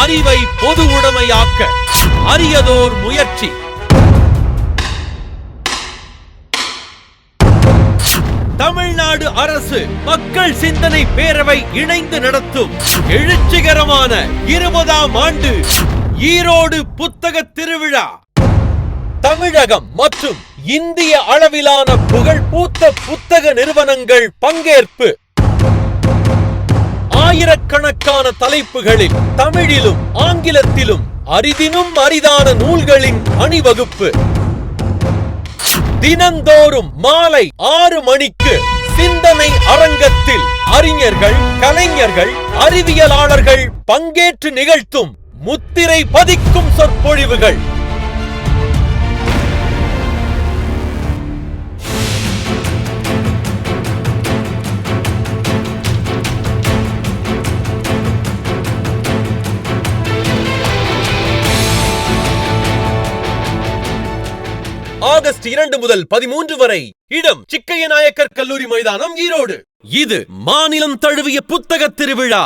அறிவை பொது உடைமையாக்க அரியதோர் முயற்சி. தமிழ்நாடு அரசு மக்கள் சிந்தனை பேரவை இணைந்து நடத்தும் எழுச்சிகரமான 20ஆம் ஆண்டு ஈரோடு புத்தக திருவிழா. தமிழகம் மற்றும் இந்திய அளவிலான புகழ்பூத்த புத்தக நிறுவனங்கள் பங்கேற்பு. ஆயிரக்கணக்கான தலைப்புகளில் தமிழிலும் ஆங்கிலத்திலும் அரிதினும் அரிதான நூல்களின் அணிவகுப்பு. தினந்தோறும் மாலை 6 மணிக்கு சிந்தனை அரங்கத்தில் அறிஞர்கள், கலைஞர்கள், அறிவியலாளர்கள் பங்கேற்று நிகழ்த்தும் முத்திரை பதிக்கும் சொற்பொழிவுகள். ஆகஸ்ட் 2 முதல் 13 வரை. இடம் சிக்கைய நாயக்கர் கல்லூரி மைதானம், ஈரோடு. இது மாநிலம் தழுவிய புத்தக திருவிழா.